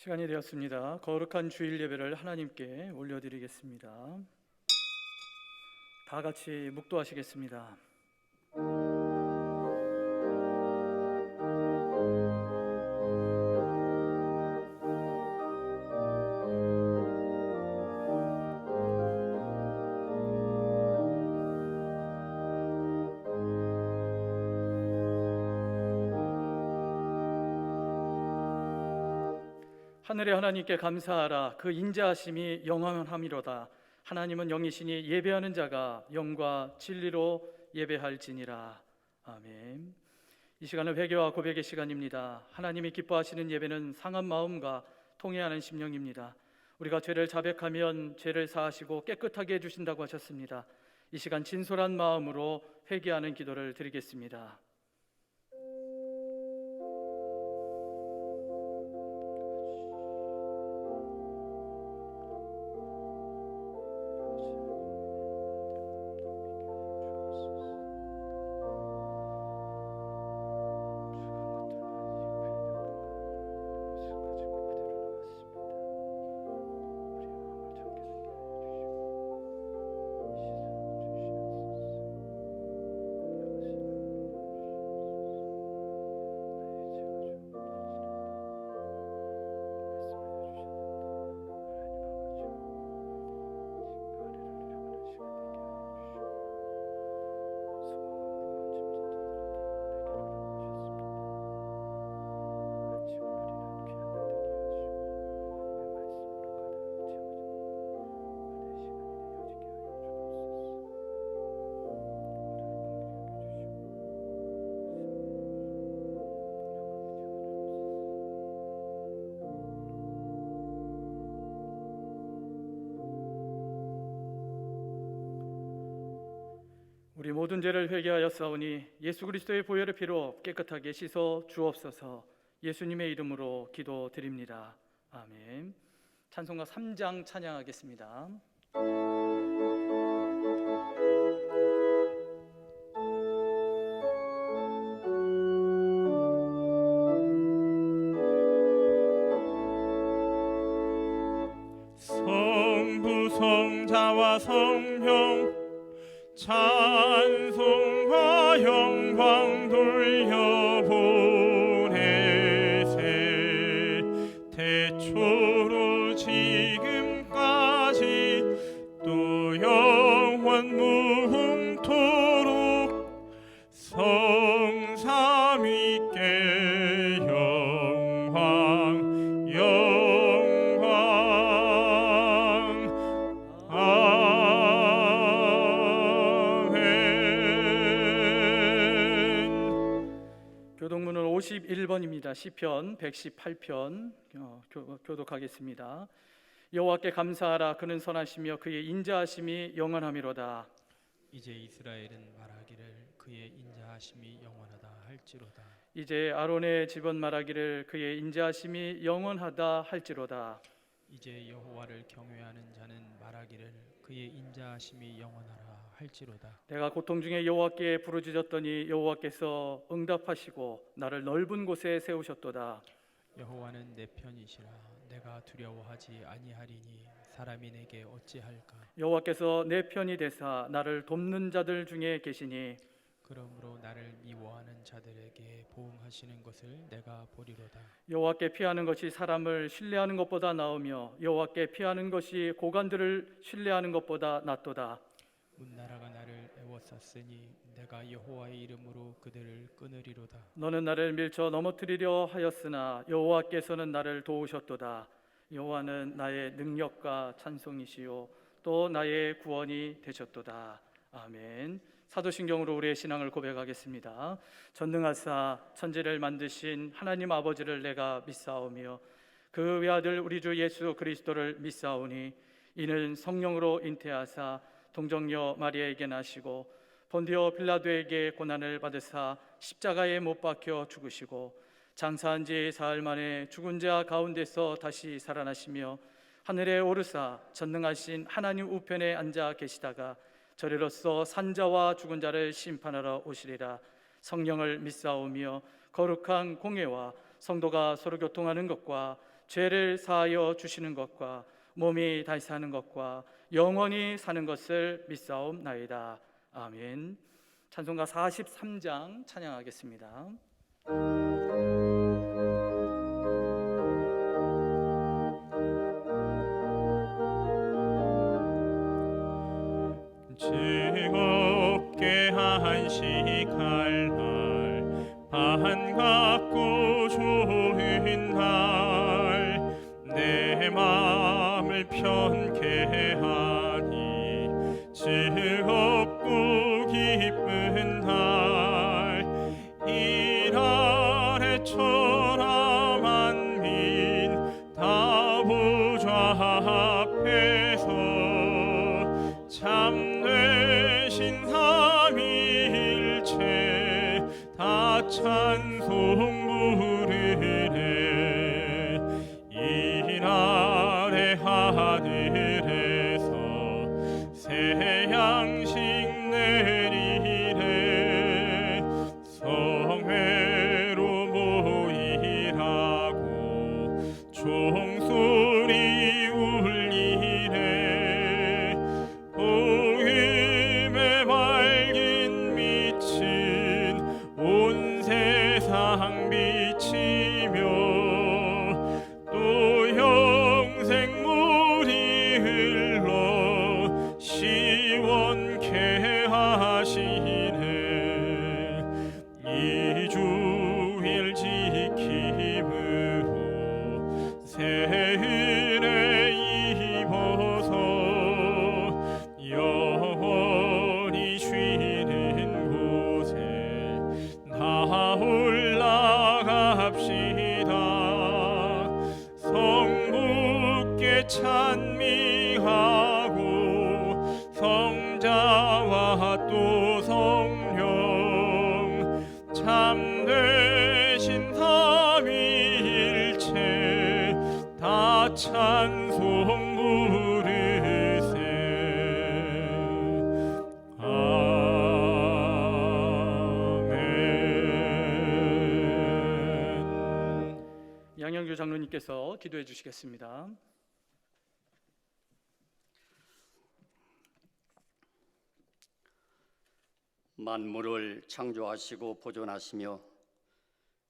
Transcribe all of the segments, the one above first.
시간이 되었습니다. 거룩한 주일 예배를 하나님께 올려드리겠습니다. 다 같이 묵도하시겠습니다. 하늘의 하나님께 감사하라. 그 인자하심이 영원함이로다. 하나님은 영이시니 예배하는 자가 영과 진리로 예배할지니라. 아멘. 이 시간은 회개와 고백의 시간입니다. 하나님이 기뻐하시는 예배는 상한 마음과 통회하는 심령입니다. 우리가 죄를 자백하면 죄를 사하시고 깨끗하게 해주신다고 하셨습니다. 이 시간 진솔한 마음으로 회개하는 기도를 드리겠습니다. 우리 모든 죄를 회개하였사오니 예수 그리스도의 보혈의 피로 깨끗하게 씻어 주옵소서. 예수님의 이름으로 기도드립니다. 아멘. 찬송가 3장 찬양하겠습니다. 성부 성자와 성령 찬송과 영광 돌려보내세. 태초로 지금까지 또 영원 무흥토록 성삼위께 영광 영광. 교독문은 51번입니다. 시편 118편 교독하겠습니다. 여호와께 감사하라. 그는 선하시며 그의 인자하심이 영원하미로다. 이제 이스라엘은 말하기를 그의 인자하심이 영원하다 할지로다. 이제 아론의 집은 말하기를 그의 인자하심이 영원하다 할지로다. 이제 여호와를 경외하는 자는 말하기를 그의 인자하심이 영원하라 할지로다. 내가 고통 중에 여호와께 부르짖었더니 여호와께서 응답하시고 나를 넓은 곳에 세우셨도다. 여호와는 내 편이시라. 내가 두려워하지 아니하리니 사람이 내게 어찌할까. 여호와께서 내 편이 되사 나를 돕는 자들 중에 계시니 그러므로 나를 미워하는 자들에게 보응하시는 것을 내가 보리로다. 여호와께 피하는 것이 사람을 신뢰하는 것보다 나으며 여호와께 피하는 것이 고관들을 신뢰하는 것보다 낫도다. 문나라가 나를 애워쌌으니 내가 여호와의 이름으로 그들을 끊으리로다. 너는 나를 밀쳐 넘어뜨리려 하였으나 여호와께서는 나를 도우셨도다. 여호와는 나의 능력과 찬송이시요 또 나의 구원이 되셨도다. 아멘. 사도신경으로 우리의 신앙을 고백하겠습니다. 전능하사 천지를 만드신 하나님 아버지를 내가 믿사오며 그 외아들 우리 주 예수 그리스도를 믿사오니 이는 성령으로 잉태하사 동정녀 마리아에게 나시고 본디오 빌라도에게 고난을 받으사 십자가에 못 박혀 죽으시고 장사한 지 사흘 만에 죽은 자 가운데서 다시 살아나시며 하늘에 오르사 전능하신 하나님 우편에 앉아 계시다가 저리로서 산자와 죽은 자를 심판하러 오시리라. 성령을 믿사오며 거룩한 공회와 성도가 서로 교통하는 것과 죄를 사하여 주시는 것과 몸이 다시 사는 것과 영원히 사는 것을 믿사옵나이다. 아멘. 찬송가 43장 찬양하겠습니다. 즐겁게 한식할 날, 반갑고 좋은 날, 내 마음을 편케 하니 즐겁고 기쁜 날, 이날에 천하 만민 다 보좌 앞에서 참되신 삼위일체 다 찬송 부르네. 이날의 하늘에서 새 양식 내리네. 성회로 모이라고 종소리 울리네. 복음의 밝은 빛은 온 세상 비치며 또 영생 물이 흘러 시원케 하시네. 이 주일 지킴으로 새 은혜 입어서 영원히 쉬는 곳에 다 올라갑시다. 성부께 찬미하고 성자와 또 성령 참되신 삼위일체 다 찬송 부르세. 아멘. 양영규 장로님께서 기도해 주시겠습니다. 만물을 창조하시고 보존하시며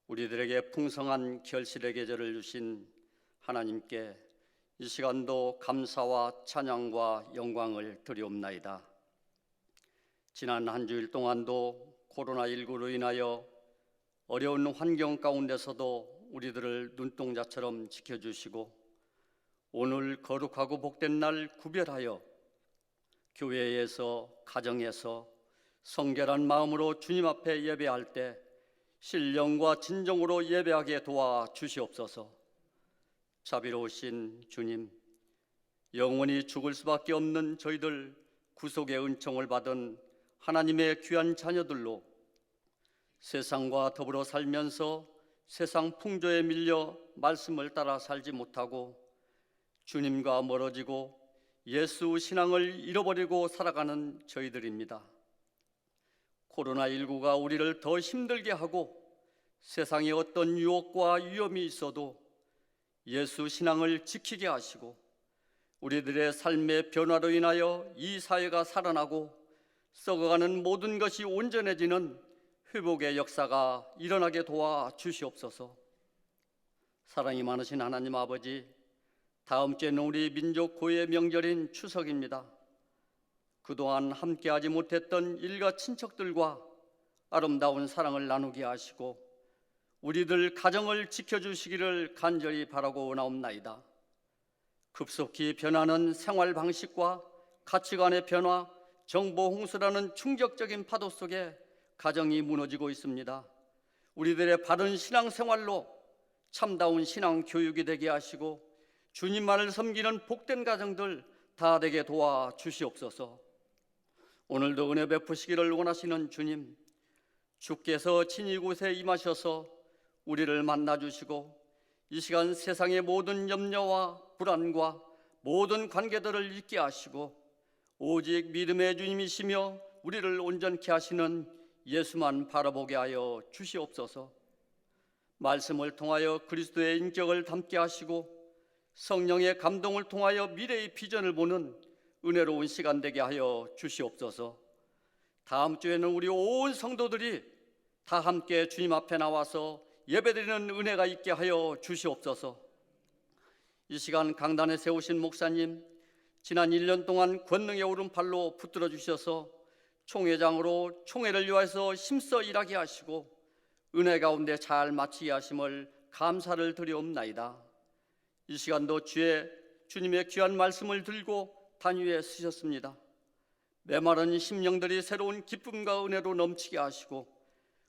우리들에게 풍성한 결실의 계절을 주신 하나님께 이 시간도 감사와 찬양과 영광을 드리옵나이다. 지난 한 주일 동안도 코로나19로 인하여 어려운 환경 가운데서도 우리들을 눈동자처럼 지켜주시고 오늘 거룩하고 복된 날 구별하여 교회에서 가정에서 성결한 마음으로 주님 앞에 예배할 때 신령과 진정으로 예배하게 도와 주시옵소서. 자비로우신 주님, 영원히 죽을 수밖에 없는 저희들 구속의 은총을 받은 하나님의 귀한 자녀들로 세상과 더불어 살면서 세상 풍조에 밀려 말씀을 따라 살지 못하고 주님과 멀어지고 예수 신앙을 잃어버리고 살아가는 저희들입니다. 코로나19가 우리를 더 힘들게 하고 세상에 어떤 유혹과 위험이 있어도 예수 신앙을 지키게 하시고 우리들의 삶의 변화로 인하여 이 사회가 살아나고 썩어가는 모든 것이 온전해지는 회복의 역사가 일어나게 도와 주시옵소서. 사랑이 많으신 하나님 아버지, 다음 주에는 우리 민족 고유의 명절인 추석입니다. 그동안 함께하지 못했던 일가 친척들과 아름다운 사랑을 나누게 하시고 우리들 가정을 지켜주시기를 간절히 바라고 나옵나이다. 급속히 변하는 생활 방식과 가치관의 변화, 정보 홍수라는 충격적인 파도 속에 가정이 무너지고 있습니다. 우리들의 바른 신앙생활로 참다운 신앙 교육이 되게 하시고 주님만을 섬기는 복된 가정들 다 되게 도와 주시옵소서. 오늘도 은혜 베푸시기를 원하시는 주님, 주께서 친히 이곳에 임하셔서 우리를 만나주시고 이 시간 세상의 모든 염려와 불안과 모든 관계들을 잊게 하시고 오직 믿음의 주님이시며 우리를 온전케 하시는 예수만 바라보게 하여 주시옵소서. 말씀을 통하여 그리스도의 인격을 담게 하시고 성령의 감동을 통하여 미래의 비전을 보는 은혜로운 시간 되게 하여 주시옵소서. 다음 주에는 우리 온 성도들이 다 함께 주님 앞에 나와서 예배드리는 은혜가 있게 하여 주시옵소서. 이 시간 강단에 세우신 목사님, 지난 1년 동안 권능의 오른팔로 붙들어 주셔서 총회장으로 총회를 위해서 힘써 일하게 하시고 은혜 가운데 잘 마치게 하심을 감사를 드리옵나이다. 이 시간도 주님의 귀한 말씀을 들고 단위에 쓰셨습니다. 메마른 심령들이 새로운 기쁨과 은혜로 넘치게 하시고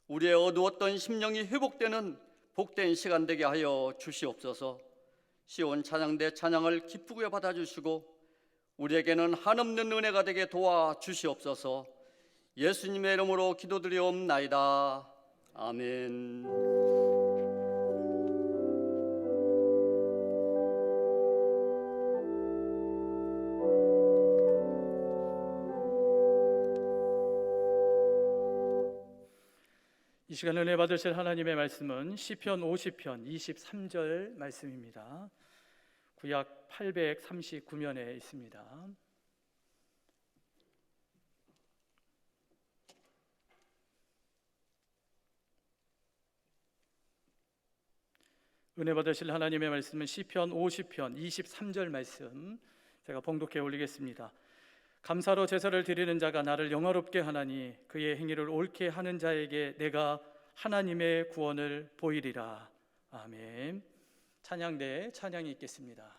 우리의 어두웠던 심령이 회복되는 복된 시간 되게 하여 주시옵소서. 시온 찬양대 찬양을 기쁘게 받아주시고 우리에게는 한없는 은혜가 되게 도와주시옵소서. 예수님의 이름으로 기도드리옵나이다. 아멘. 이 시간 은혜 받으실 하나님의 말씀은 시편 50편 23절 말씀입니다. 구약 839면에 있습니다. 은혜 받으실 하나님의 말씀은 시편 50편 23절 말씀 제가 봉독해 올리겠습니다. 감사로 제사를 드리는 자가 나를 영화롭게 하나니 그의 행위를 옳게 하는 자에게 내가 하나님의 구원을 보이리라. 아멘. 찬양대에 찬양이 있겠습니다.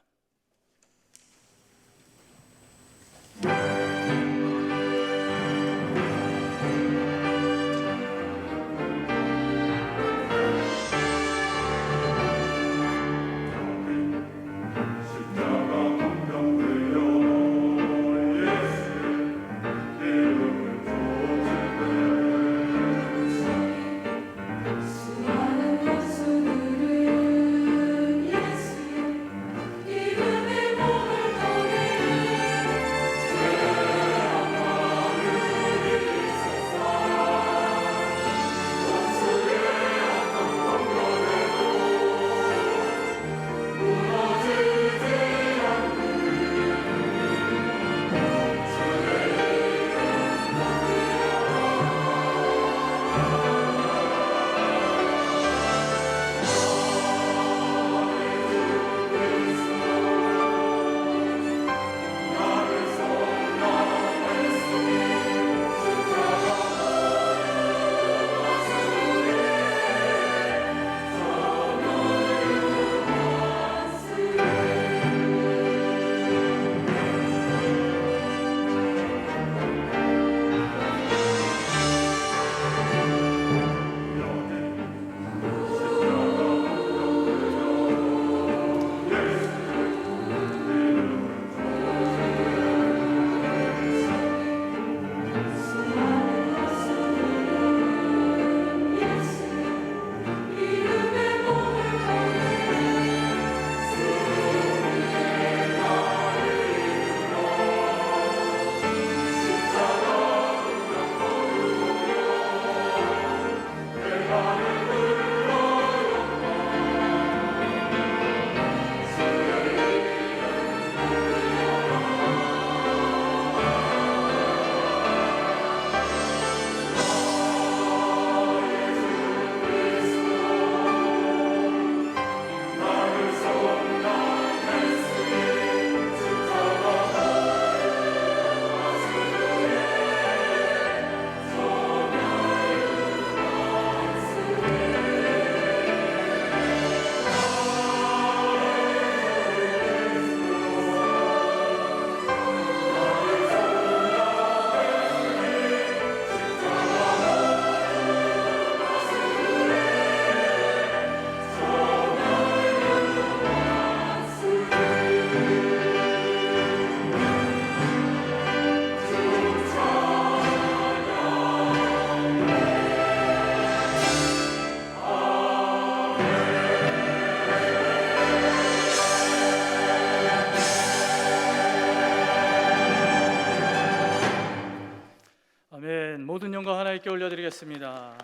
모든 영광 하나님께 올려드리겠습니다.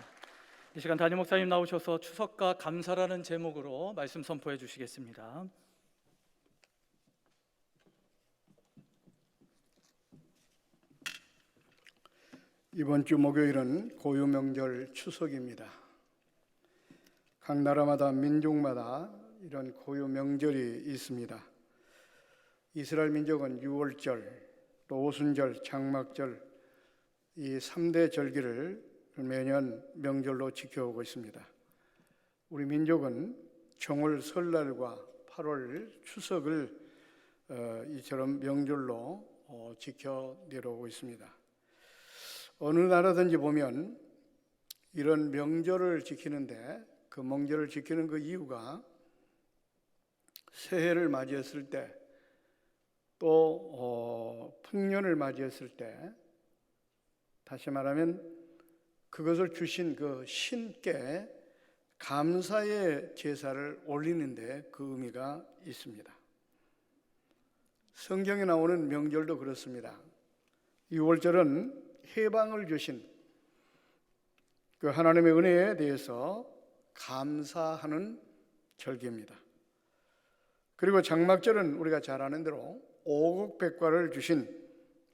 이 시간 담임 목사님 나오셔서 추석과 감사라는 제목으로 말씀 선포해 주시겠습니다. 이번 주 목요일은 고유 명절 추석입니다. 각 나라마다 민족마다 이런 고유 명절이 있습니다. 이스라엘 민족은 유월절, 또 오순절, 장막절 이 3대 절기를 매년 명절로 지켜오고 있습니다. 우리 민족은 정월 설날과 8월 추석을 이처럼 명절로 지켜 내려오고 있습니다. 어느 나라든지 보면 이런 명절을 지키는데 그 명절을 지키는 그 이유가 새해를 맞이했을 때 또 풍년을 맞이했을 때 다시 말하면 그것을 주신 그 신께 감사의 제사를 올리는데 그 의미가 있습니다. 성경에 나오는 명절도 그렇습니다. 6월절은 해방을 주신 그 하나님의 은혜에 대해서 감사하는 절기입니다. 그리고 장막절은 우리가 잘 아는 대로 오곡백과를 주신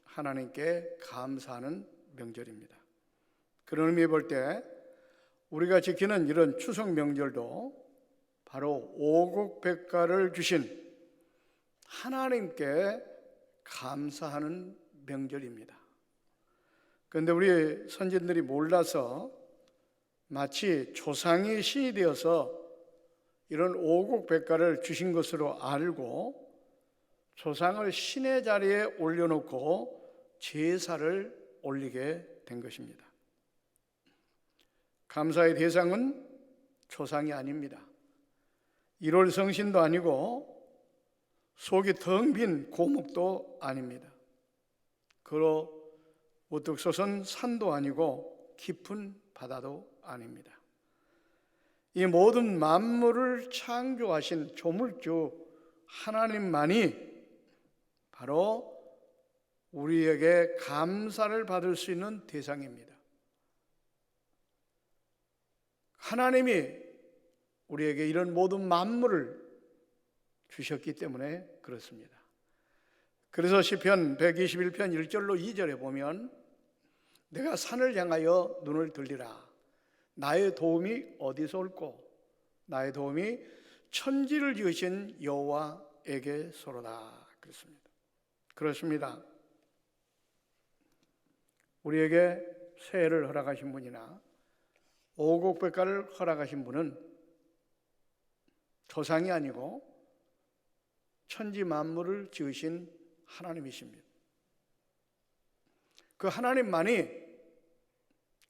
하나님께 감사하는 명절입니다. 그런 의미에 볼 때 우리가 지키는 이런 추석 명절도 바로 오곡백과를 주신 하나님께 감사하는 명절입니다. 그런데 우리 선진들이 몰라서 마치 조상이 신이 되어서 이런 오곡백과를 주신 것으로 알고 조상을 신의 자리에 올려놓고 제사를 올리게 된 것입니다. 감사의 대상은 조상이 아닙니다. 1월 성신도 아니고 속이 텅 빈 고목도 아닙니다. 그로 우뚝 솟은 산도 아니고 깊은 바다도 아닙니다. 이 모든 만물을 창조하신 조물주 하나님만이 바로 우리에게 감사를 받을 수 있는 대상입니다. 하나님이 우리에게 이런 모든 만물을 주셨기 때문에 그렇습니다. 그래서 시편 121편 1절로 2절에 보면 내가 산을 향하여 눈을 들리라. 나의 도움이 어디서 올꼬? 나의 도움이 천지를 지으신 여호와에게서로다. 그렇습니다. 우리에게 새해를 허락하신 분이나 오곡백과를 허락하신 분은 조상이 아니고 천지 만물을 지으신 하나님이십니다. 그 하나님만이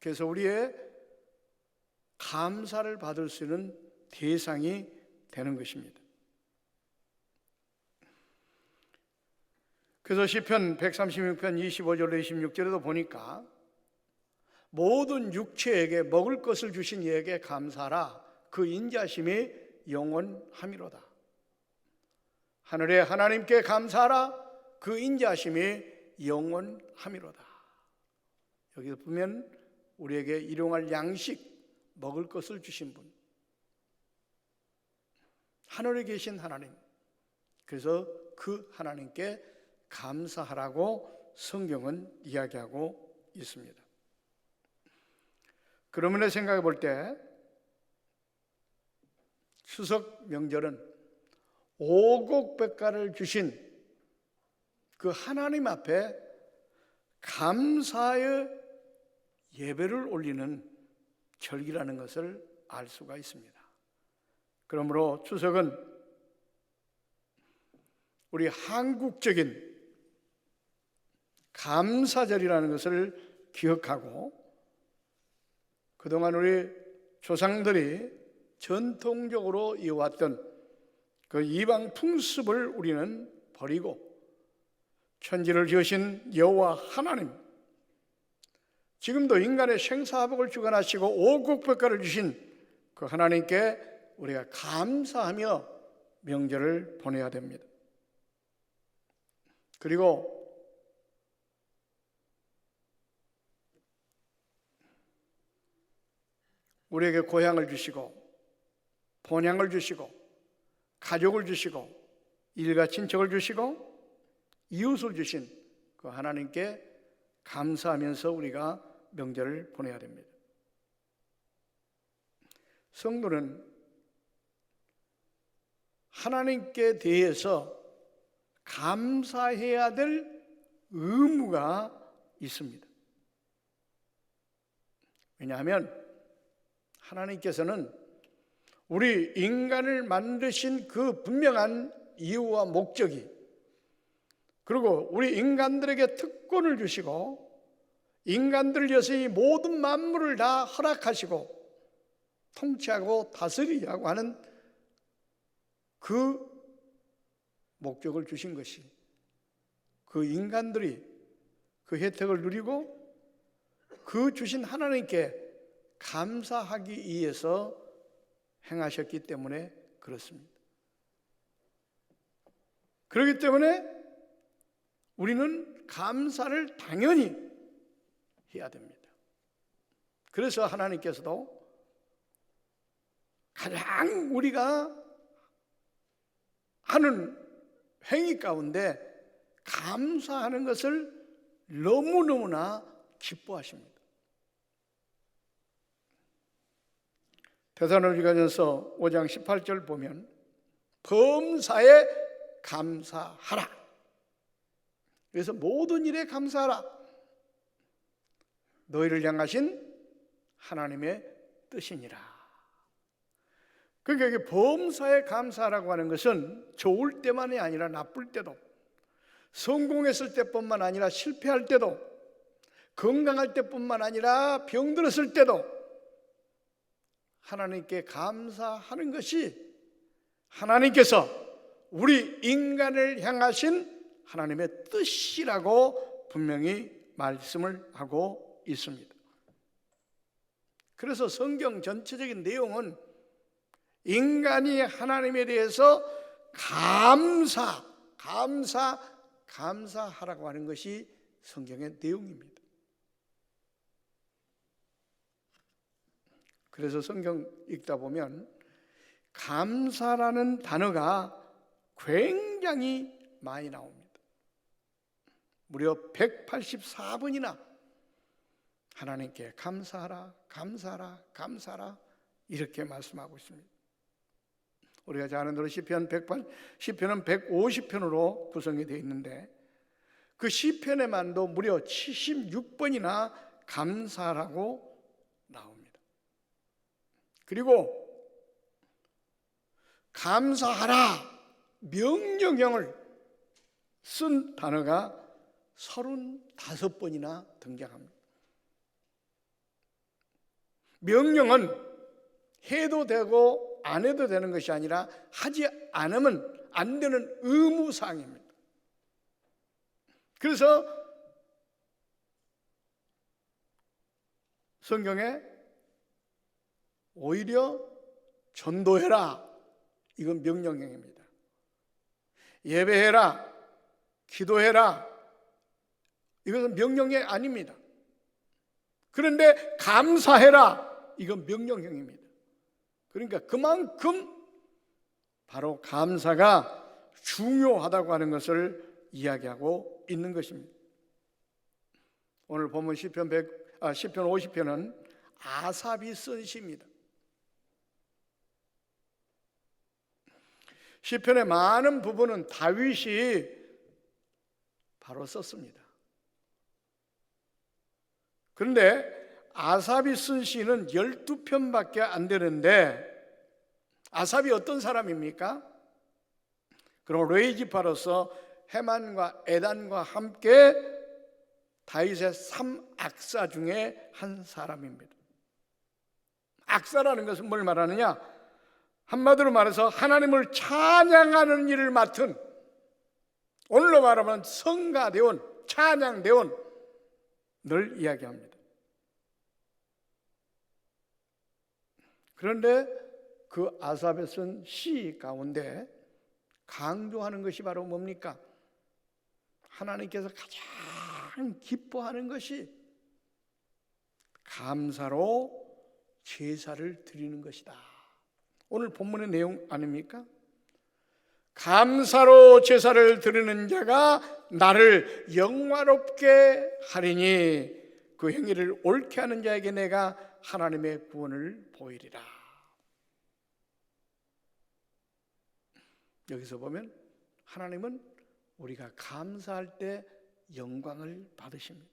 그래서 우리의 감사를 받을 수 있는 대상이 되는 것입니다. 그래서 시편 136편 25절로 26절에도 보니까 모든 육체에게 먹을 것을 주신 이에게 감사하라. 그 인자심이 영원함이로다. 하늘의 하나님께 감사하라. 그 인자심이 영원함이로다. 여기서 보면 우리에게 일용할 양식, 먹을 것을 주신 분, 하늘에 계신 하나님. 그래서 그 하나님께 감사하라고 성경은 이야기하고 있습니다. 그러면 생각해 볼 때 추석 명절은 오곡백과를 주신 그 하나님 앞에 감사의 예배를 올리는 절기라는 것을 알 수가 있습니다. 그러므로 추석은 우리 한국적인 감사절이라는 것을 기억하고 그동안 우리 조상들이 전통적으로 이어왔던 그 이방 풍습을 우리는 버리고 천지를 지으신 여호와 하나님, 지금도 인간의 생사복을 주관하시고 오곡백과를 주신 그 하나님께 우리가 감사하며 명절을 보내야 됩니다. 그리고 우리에게 고향을 주시고 본향을 주시고 가족을 주시고 일가 친척을 주시고 이웃을 주신 그 하나님께 감사하면서 우리가 명절을 보내야 됩니다. 성도는 하나님께 대해서 감사해야 될 의무가 있습니다. 왜냐하면 하나님께서는 우리 인간을 만드신 그 분명한 이유와 목적이, 그리고 우리 인간들에게 특권을 주시고 인간들을 위해서 이 모든 만물을 다 허락하시고 통치하고 다스리라고 하는 그 목적을 주신 것이, 그 인간들이 그 혜택을 누리고 그 주신 하나님께 감사하기 위해서 행하셨기 때문에 그렇습니다. 그렇기 때문에 우리는 감사를 당연히 해야 됩니다. 그래서 하나님께서도 가장 우리가 하는 행위 가운데 감사하는 것을 너무너무나 기뻐하십니다. 데살로니가전서 5장 18절 보면 범사에 감사하라. 그래서 모든 일에 감사하라. 너희를 향하신 하나님의 뜻이니라. 그러니까 이게 범사에 감사하라고 하는 것은 좋을 때만이 아니라 나쁠 때도, 성공했을 때뿐만 아니라 실패할 때도, 건강할 때뿐만 아니라 병들었을 때도 하나님께 감사하는 것이 하나님께서 우리 인간을 향하신 하나님의 뜻이라고 분명히 말씀을 하고 있습니다. 그래서 성경 전체적인 내용은 인간이 하나님에 대해서 감사하라고 하는 것이 성경의 내용입니다. 그래서 성경 읽다 보면 감사라는 단어가 굉장히 많이 나옵니다. 무려 184번이나 하나님께 감사하라, 감사하라, 감사하라 이렇게 말씀하고 있습니다. 우리가 잘 아는 대로 시편은 150편으로 구성이 되어 있는데 그 시편에만도 무려 76번이나 감사라고 나옵니다. 그리고 감사하라 명령형을 쓴 단어가 35번이나 등장합니다. 명령은 해도 되고 안 해도 되는 것이 아니라 하지 않으면 안 되는 의무사항입니다. 그래서 성경에 오히려 전도해라, 이건 명령형입니다. 예배해라, 기도해라, 이것은 명령이 아닙니다. 그런데 감사해라, 이건 명령형입니다. 그러니까 그만큼 바로 감사가 중요하다고 하는 것을 이야기하고 있는 것입니다. 오늘 본문 시편 50편은 아삽이 쓴 시입니다. 시편의 많은 부분은 다윗이 바로 썼습니다. 그런데 아삽이 쓴 시는 12편밖에 안 되는데 아삽이 어떤 사람입니까? 그리고 레이지파로서 헤만과 에단과 함께 다윗의 3악사 중에 한 사람입니다. 악사라는 것은 뭘 말하느냐? 한마디로 말해서 하나님을 찬양하는 일을 맡은, 오늘로 말하면 성가대원, 찬양대원을 이야기합니다. 그런데 그 아삽에 쓴 시 가운데 강조하는 것이 바로 뭡니까? 하나님께서 가장 기뻐하는 것이 감사로 제사를 드리는 것이다. 오늘 본문의 내용 아닙니까? 감사로 제사를 드리는 자가 나를 영화롭게 하리니 그 행위를 옳게 하는 자에게 내가 하나님의 구원을 보이리라. 여기서 보면 하나님은 우리가 감사할 때 영광을 받으십니다.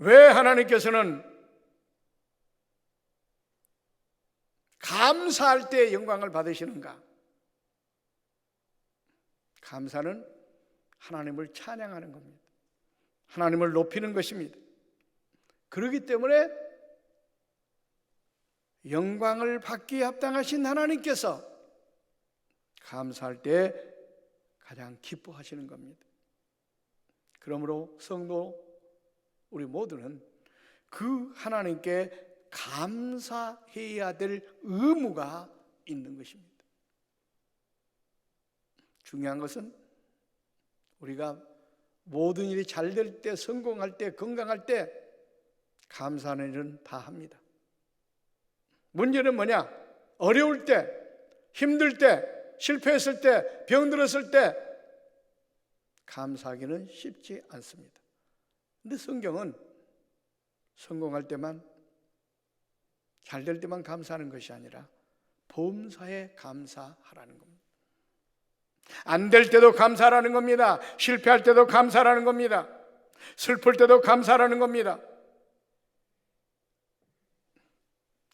왜 하나님께서는 감사할 때 영광을 받으시는가? 감사는 하나님을 찬양하는 겁니다. 하나님을 높이는 것입니다. 그렇기 때문에 영광을 받기에 합당하신 하나님께서 감사할 때 가장 기뻐하시는 겁니다. 그러므로 성도 우리 모두는 그 하나님께 감사해야 될 의무가 있는 것입니다. 중요한 것은 우리가 모든 일이 잘 될 때, 성공할 때, 건강할 때 감사하는 일은 다 합니다. 문제는 뭐냐? 어려울 때, 힘들 때, 실패했을 때, 병들었을 때 감사하기는 쉽지 않습니다. 근데 성경은 성공할 때만, 잘 될 때만 감사하는 것이 아니라 범사에 감사하라는 겁니다. 안 될 때도 감사하라는 겁니다. 실패할 때도 감사하라는 겁니다. 슬플 때도 감사하라는 겁니다.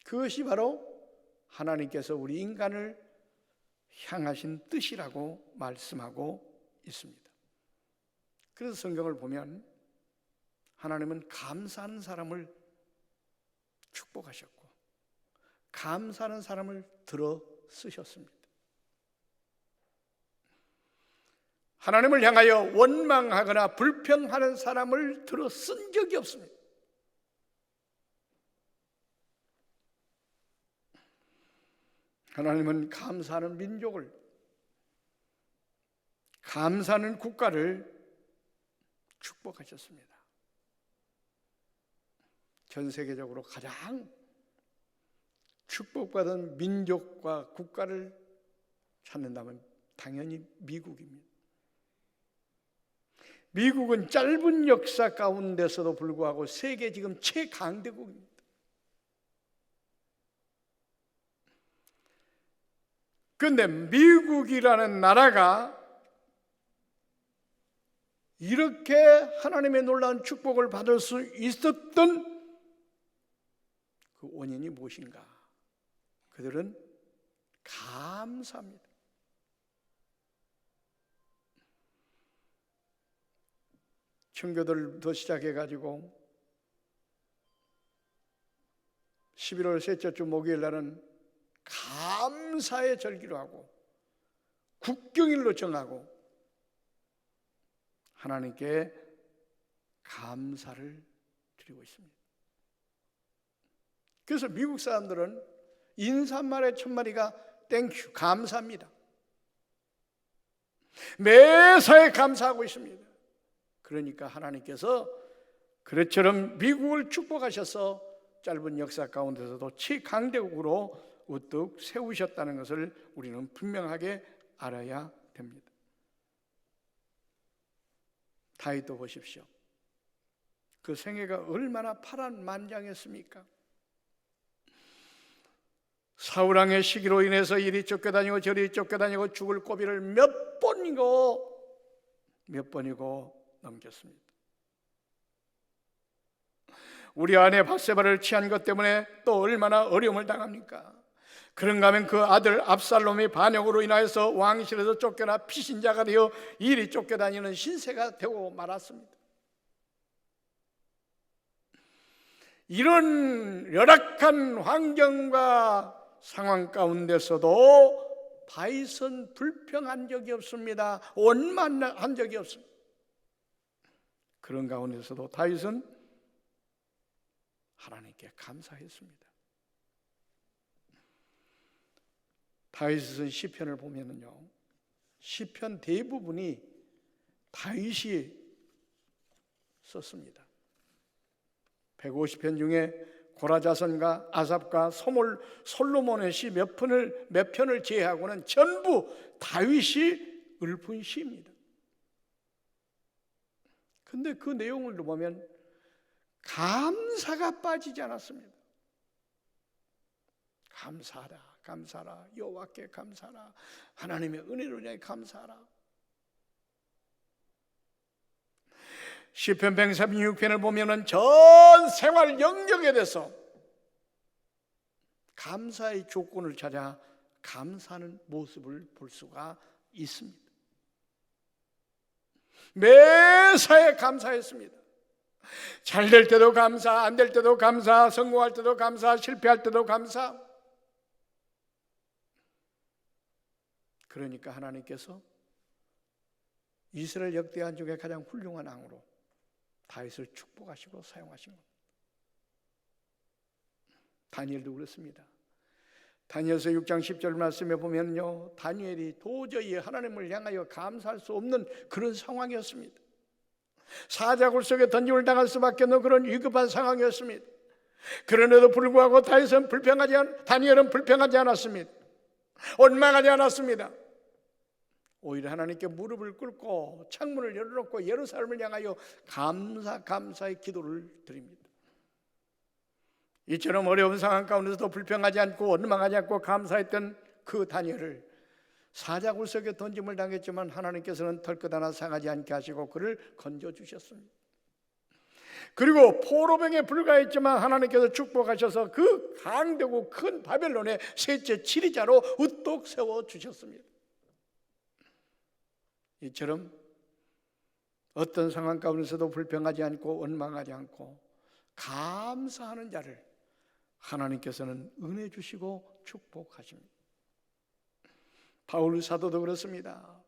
그것이 바로 하나님께서 우리 인간을 향하신 뜻이라고 말씀하고 있습니다. 그래서 성경을 보면 하나님은 감사하는 사람을 축복하셨고 감사하는 사람을 들어 쓰셨습니다. 하나님을 향하여 원망하거나 불평하는 사람을 들어 쓴 적이 없습니다. 하나님은 감사하는 민족을, 감사하는 국가를 축복하셨습니다. 전 세계적으로 가장 축복받은 민족과 국가를 찾는다면 당연히 미국입니다. 미국은 짧은 역사 가운데서도 불구하고 세계 지금 최강대국입니다. 그런데 미국이라는 나라가 이렇게 하나님의 놀라운 축복을 받을 수 있었던 그 원인이 무엇인가? 그들은 감사합니다. 청교도부터 시작해가지고 11월 셋째 주 목요일 날은 감사의 절기로 하고 국경일로 정하고 하나님께 감사를 드리고 있습니다. 그래서 미국 사람들은 인사말의 첫마디가 땡큐, 감사합니다. 매사에 감사하고 있습니다. 그러니까 하나님께서 그처럼 미국을 축복하셔서 짧은 역사 가운데서도 최강대국으로 우뚝 세우셨다는 것을 우리는 분명하게 알아야 됩니다. 다윗도 보십시오. 그 생애가 얼마나 파란만장했습니까? 사울왕의 시기로 인해서 이리 쫓겨다니고 저리 쫓겨다니고 죽을 고비를 몇 번이고 넘겼습니다. 우리 아내 밧세바를 취한 것 때문에 또 얼마나 어려움을 당합니까? 그런가 하면 그 아들 압살롬의 반역으로 인하여서 왕실에서 쫓겨나 피신자가 되어 이리 쫓겨다니는 신세가 되고 말았습니다. 이런 열악한 환경과 상황 가운데서도 다윗은 불평한 적이 없습니다. 원망한 적이 없습니다. 그런 가운데서도 다윗은 하나님께 감사했습니다. 다윗은 시편을 보면은요, 시편 대부분이 다윗이 썼습니다. 150편 중에 고라자선과 아삽과 소몰 솔로몬의 시 몇 편을 제외하고는 전부 다윗이 읊은 시입니다. 근데 그 내용을 보면 감사가 빠지지 않았습니다. 감사하라, 감사하라, 여호와께 감사하라, 하나님의 은혜로 인해 감사하라. 시편 136편을 보면은 전 생활 영역에 대해서 감사의 조건을 찾아 감사하는 모습을 볼 수가 있습니다. 매사에 감사했습니다. 잘 될 때도 감사, 안 될 때도 감사, 성공할 때도 감사, 실패할 때도 감사. 그러니까 하나님께서 이스라엘 역대한 중에 가장 훌륭한 왕으로 다윗을 축복하시고 사용하신 겁니다. 다니엘도 그렇습니다. 다니엘서 6장 10절 말씀에 보면요, 다니엘이 도저히 하나님을 향하여 감사할 수 없는 그런 상황이었습니다. 사자굴 속에 던짐을 당할 수밖에 없는 그런 위급한 상황이었습니다. 그런데도 불구하고 다니엘은 불평하지 않았습니다. 원망하지 않았습니다. 오히려 하나님께 무릎을 꿇고 창문을 열어놓고 예루살렘을 향하여 감사의 기도를 드립니다. 이처럼 어려운 상황 가운데서도 불평하지 않고 원망하지 않고 감사했던 그 다니엘을 사자굴 속에 던짐을 당했지만 하나님께서는 털끝 하나 상하지 않게 하시고 그를 건져주셨습니다. 그리고 포로병에 불과했지만 하나님께서 축복하셔서 그 강대고 큰 바벨론의 셋째 지리자로 우뚝 세워주셨습니다. 이처럼 어떤 상황 가운데서도 불평하지 않고 원망하지 않고 감사하는 자를 하나님께서는 은혜 주시고 축복하십니다. 바울 사도도 그렇습니다.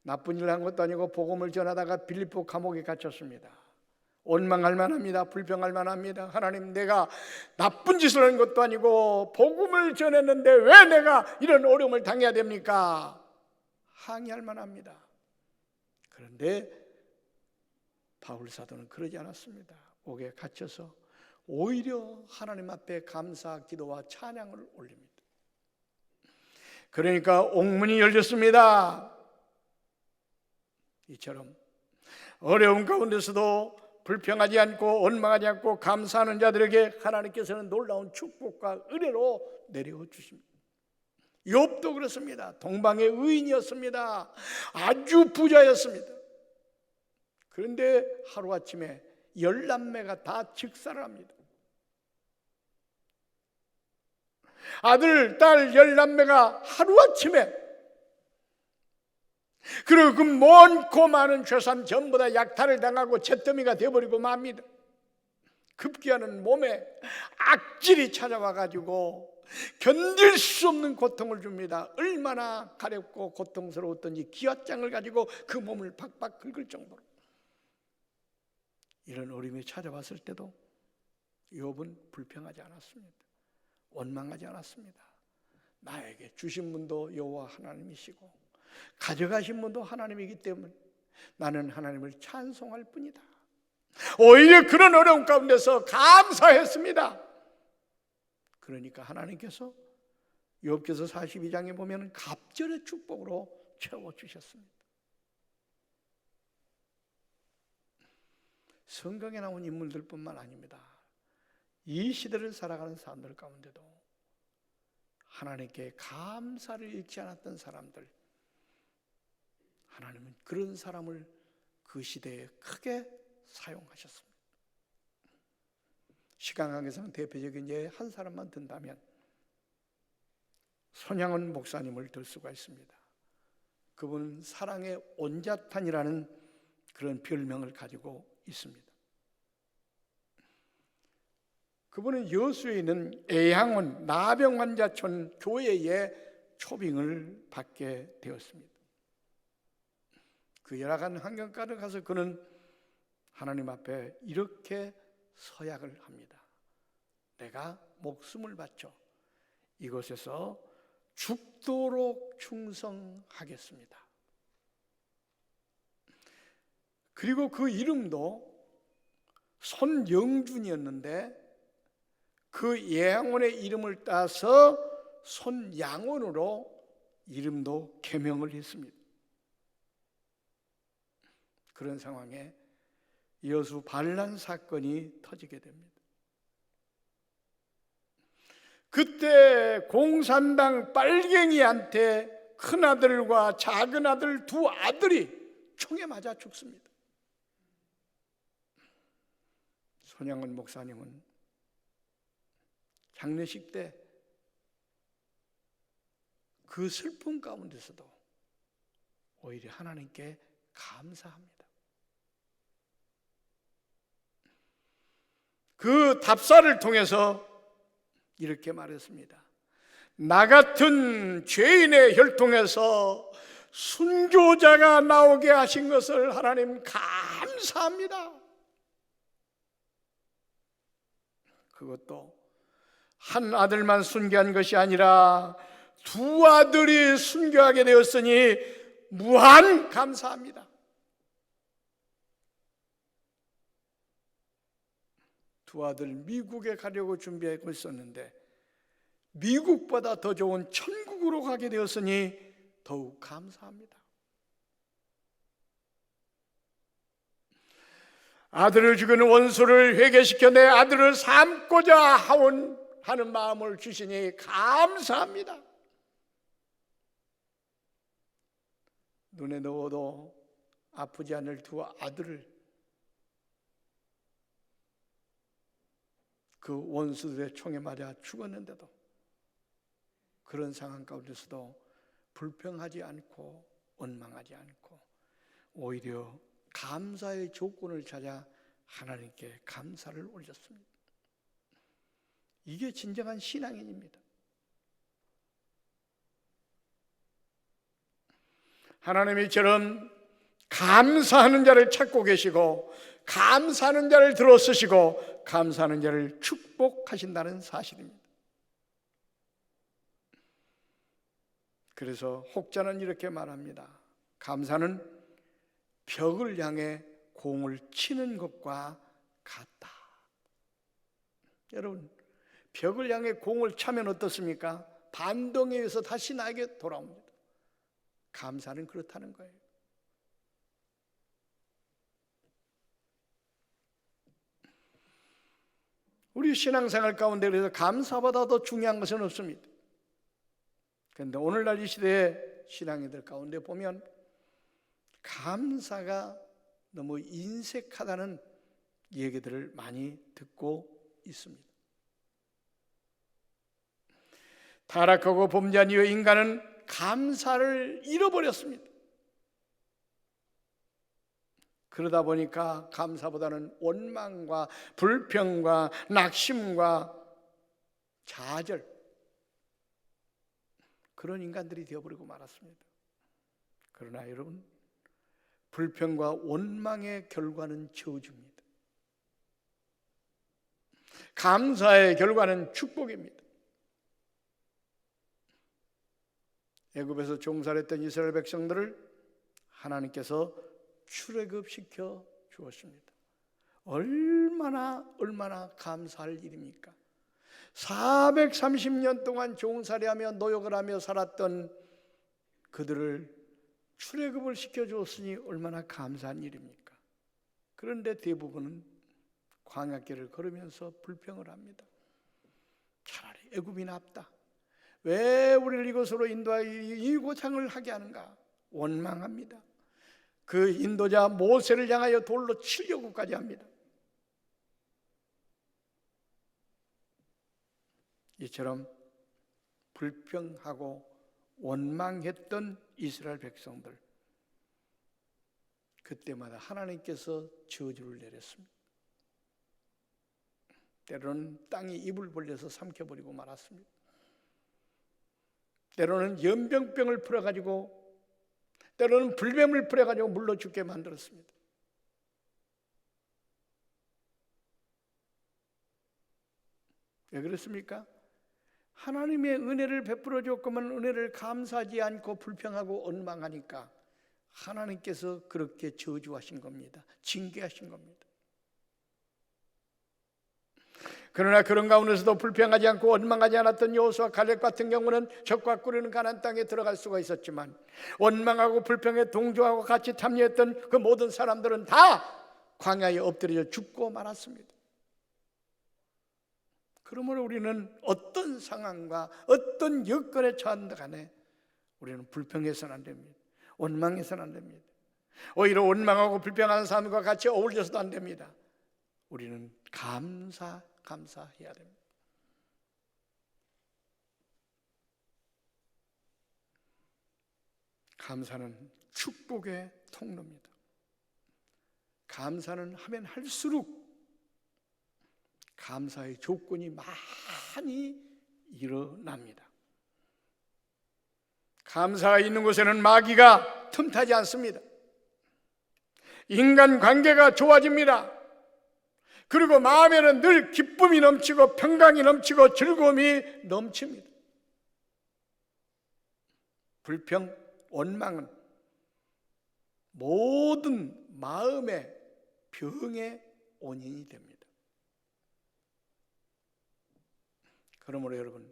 나쁜 일을 한 것도 아니고 복음을 전하다가 빌립보 감옥에 갇혔습니다. 원망할 만합니다. 불평할 만합니다. 하나님, 내가 나쁜 짓을 한 것도 아니고 복음을 전했는데 왜 내가 이런 어려움을 당해야 됩니까? 항의할 만합니다. 그런데 바울 사도는 그러지 않았습니다. 옥에 갇혀서 오히려 하나님 앞에 감사 기도와 찬양을 올립니다. 그러니까 옥문이 열렸습니다. 이처럼 어려운 가운데서도 불평하지 않고 원망하지 않고 감사하는 자들에게 하나님께서는 놀라운 축복과 은혜로 내려 주십니다. 욥도 그렇습니다. 동방의 의인이었습니다. 아주 부자였습니다. 그런데 하루아침에 10남매가 다 즉사를 합니다. 아들, 딸 10남매가 하루아침에, 그리고 그 많고 많은 재산 전부 다 약탈을 당하고 잿더미가 되어버리고 맙니다. 급기야는 몸에 악질이 찾아와가지고 견딜 수 없는 고통을 줍니다. 얼마나 가렵고 고통스러웠던지 기왓장을 가지고 그 몸을 박박 긁을 정도로. 이런 어려움이 찾아왔을 때도 욥은 불평하지 않았습니다. 원망하지 않았습니다. 나에게 주신 분도 여호와 하나님이시고 가져가신 분도 하나님이기 때문에 나는 하나님을 찬송할 뿐이다. 오히려 그런 어려움 가운데서 감사했습니다. 그러니까 하나님께서 욥기서 42장에 보면 갑절의 축복으로 채워주셨습니다. 성경에 나온 인물들뿐만 아닙니다. 이 시대를 살아가는 사람들 가운데도 하나님께 감사를 잃지 않았던 사람들, 하나님은 그런 사람을 그 시대에 크게 사용하셨습니다. 시간 관계상 대표적인 예 한 사람만 든다면 손양원 목사님을 들 수가 있습니다. 그분은 사랑의 온자탄이라는 그런 별명을 가지고 있습니다. 그분은 여수에 있는 애양원 나병환자촌 교회에 초빙을 받게 되었습니다. 그 열악한 환경 가운데 가서 그는 하나님 앞에 이렇게 서약을 합니다. 내가 목숨을 바쳐 이곳에서 죽도록 충성하겠습니다. 그리고 그 이름도 손영준이었는데 그 예양원의 이름을 따서 손양원으로 이름도 개명을 했습니다. 그런 상황에 여수 반란 사건이 터지게 됩니다. 그때 공산당 빨갱이한테 큰아들과 작은아들 두 아들이 총에 맞아 죽습니다. 손양원 목사님은 장례식 때 그 슬픔 가운데서도 오히려 하나님께 감사합니다. 그 답사를 통해서 이렇게 말했습니다. 나 같은 죄인의 혈통에서 순교자가 나오게 하신 것을 하나님 감사합니다. 그것도 한 아들만 순교한 것이 아니라 두 아들이 순교하게 되었으니 무한 감사합니다. 두 아들 미국에 가려고 준비하고 있었는데 미국보다 더 좋은 천국으로 가게 되었으니 더욱 감사합니다. 아들을 죽이는 원수를 회개시켜 내 아들을 삼고자 하는 마음을 주시니 감사합니다. 눈에 넣어도 아프지 않을 두 아들을 그 원수들의 총에 맞아 죽었는데도 그런 상황 가운데서도 불평하지 않고 원망하지 않고 오히려 감사의 조건을 찾아 하나님께 감사를 올렸습니다. 이게 진정한 신앙인입니다. 하나님이 이처럼 감사하는 자를 찾고 계시고 감사하는 자를 들어쓰시고 감사하는 자를 축복하신다는 사실입니다. 그래서 혹자는 이렇게 말합니다. 감사는 벽을 향해 공을 치는 것과 같다. 여러분, 벽을 향해 공을 차면 어떻습니까? 반동에 의해서 다시 나에게 돌아옵니다. 감사는 그렇다는 거예요. 우리 신앙생활 가운데 그래서 감사보다 더 중요한 것은 없습니다. 그런데 오늘날 이 시대의 신앙인들 가운데 보면 감사가 너무 인색하다는 얘기들을 많이 듣고 있습니다. 타락하고 범죄한 이후 인간은 감사를 잃어버렸습니다. 그러다 보니까 감사보다는 원망과 불평과 낙심과 좌절, 그런 인간들이 되어버리고 말았습니다. 그러나 여러분, 불평과 원망의 결과는 저주입니다. 감사의 결과는 축복입니다. 애굽에서 종살했던 이스라엘 백성들을 하나님께서 출애굽시켜 주었습니다. 얼마나 감사할 일입니까? 430년 동안 종살이하며 노역을 하며 살았던 그들을 출애굽을 시켜주었으니 얼마나 감사한 일입니까? 그런데 대부분은 광야길을 걸으면서 불평을 합니다. 차라리 애굽이 낫다. 왜 우리를 이곳으로 인도하여 이 고창을 하게 하는가? 원망합니다. 그 인도자 모세를 향하여 돌로 치려고까지 합니다. 이처럼 불평하고 원망했던 이스라엘 백성들, 그때마다 하나님께서 저주를 내렸습니다. 때로는 땅이 입을 벌려서 삼켜버리고 말았습니다. 때로는 연병병을 풀어가지고, 때로는 불뱀을 풀어가지고 물러 죽게 만들었습니다. 왜 그렇습니까? 하나님의 은혜를 베풀어 줬건만 은혜를 감사하지 않고 불평하고 원망하니까 하나님께서 그렇게 저주하신 겁니다. 징계하신 겁니다. 그러나 그런 가운데서도 불평하지 않고 원망하지 않았던 여호수아 갈렙 같은 경우는 적과 꾸르는 가나안 땅에 들어갈 수가 있었지만, 원망하고 불평에 동조하고 같이 참여했던 그 모든 사람들은 다 광야에 엎드려 죽고 말았습니다. 그러므로 우리는 어떤 상황과 어떤 여건에 처한다 간에 우리는 불평해서는 안 됩니다. 원망해서는 안 됩니다. 오히려 원망하고 불평하는 사람과 같이 어울려서도 안 됩니다. 우리는 감사해야 됩니다. 감사는 축복의 통로입니다. 감사는 하면 할수록 감사의 조건이 많이 일어납니다. 감사가 있는 곳에는 마귀가 틈타지 않습니다. 인간관계가 좋아집니다. 그리고 마음에는 늘 기쁨이 넘치고 평강이 넘치고 즐거움이 넘칩니다. 불평, 원망은 모든 마음의 병의 원인이 됩니다. 그러므로 여러분,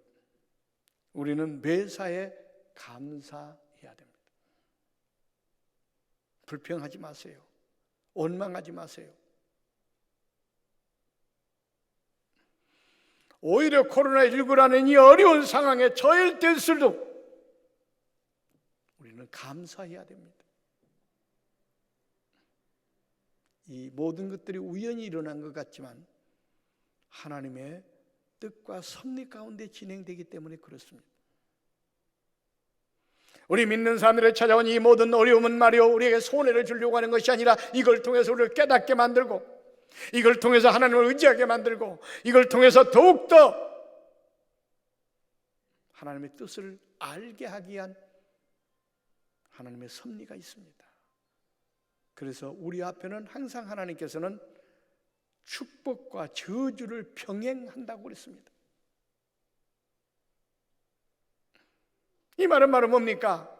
우리는 매사에 감사해야 됩니다. 불평하지 마세요. 원망하지 마세요. 오히려 코로나19라는 이 어려운 상황에 처할때일수록 우리는 감사해야 됩니다. 이 모든 것들이 우연히 일어난 것 같지만 하나님의 뜻과 섭리 가운데 진행되기 때문에 그렇습니다. 우리 믿는 사람들을 찾아온 이 모든 어려움은 말이요, 우리에게 손해를 주려고 하는 것이 아니라 이걸 통해서 우리를 깨닫게 만들고, 이걸 통해서 하나님을 의지하게 만들고, 이걸 통해서 더욱더 하나님의 뜻을 알게 하기 위한 하나님의 섭리가 있습니다. 그래서 우리 앞에는 항상 하나님께서는 축복과 저주를 병행한다고 그랬습니다. 이 말은 뭡니까?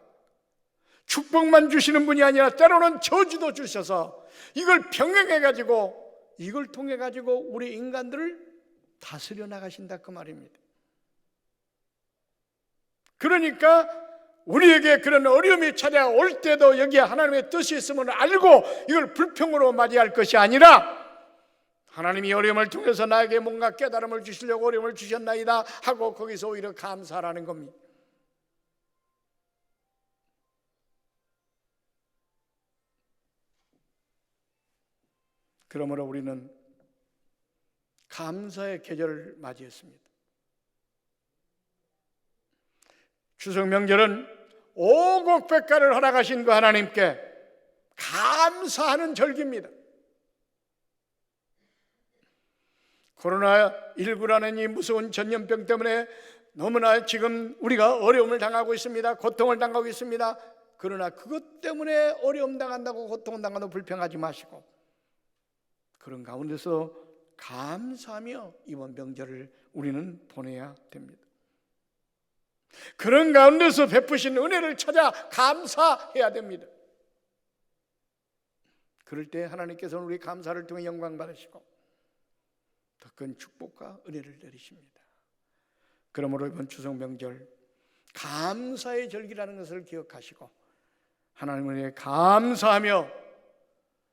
축복만 주시는 분이 아니라 때로는 저주도 주셔서 이걸 병행해가지고, 이걸 통해가지고 우리 인간들을 다스려 나가신다, 그 말입니다. 그러니까 우리에게 그런 어려움이 찾아올 때도 여기에 하나님의 뜻이 있음을 알고 이걸 불평으로 맞이할 것이 아니라, 하나님이 어려움을 통해서 나에게 뭔가 깨달음을 주시려고 어려움을 주셨나이다 하고 거기서 오히려 감사하라는 겁니다. 그러므로 우리는 감사의 계절을 맞이했습니다. 추석 명절은 오곡백과를 허락하신 그 하나님께 감사하는 절기입니다. 코로나19라는 이 무서운 전염병 때문에 너무나 지금 우리가 어려움을 당하고 있습니다. 고통을 당하고 있습니다. 그러나 그것 때문에 어려움 당한다고, 고통 당한다고 불평하지 마시고, 그런 가운데서 감사하며 이번 명절을 우리는 보내야 됩니다. 그런 가운데서 베푸신 은혜를 찾아 감사해야 됩니다. 그럴 때 하나님께서는 우리 감사를 통해 영광 받으시고 더 큰 축복과 은혜를 내리십니다. 그러므로 이번 추석 명절 감사의 절기라는 것을 기억하시고 하나님께 감사하며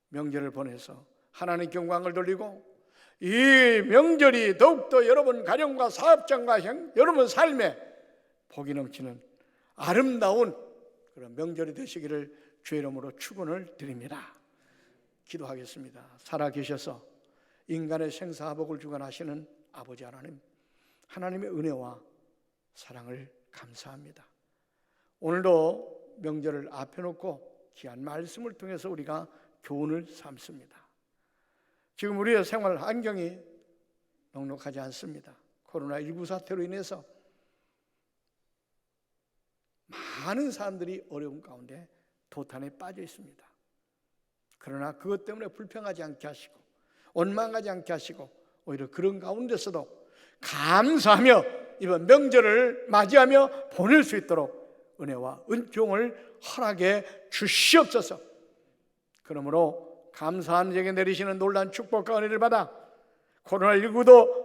명절을 보내서 하나님께 영광을 돌리고, 이 명절이 더욱더 여러분 가정과 사업장과 여러분 삶에 복이 넘치는 아름다운 그런 명절이 되시기를 주의 이름으로 축원을 드립니다. 기도하겠습니다. 살아계셔서 인간의 생사화복을 주관하시는 아버지 하나님, 하나님의 은혜와 사랑을 감사합니다. 오늘도 명절을 앞에 놓고 귀한 말씀을 통해서 우리가 교훈을 삼습니다. 지금 우리의 생활 환경이 넉넉하지 않습니다. 코로나19 사태로 인해서 많은 사람들이 어려움 가운데 도탄에 빠져 있습니다. 그러나 그것 때문에 불평하지 않게 하시고 원망하지 않게 하시고 오히려 그런 가운데서도 감사하며 이번 명절을 맞이하며 보낼 수 있도록 은혜와 은총을 허락해 주시옵소서. 그러므로 감사한 제게 내리시는 놀라운 축복과 은혜를 받아 코로나19도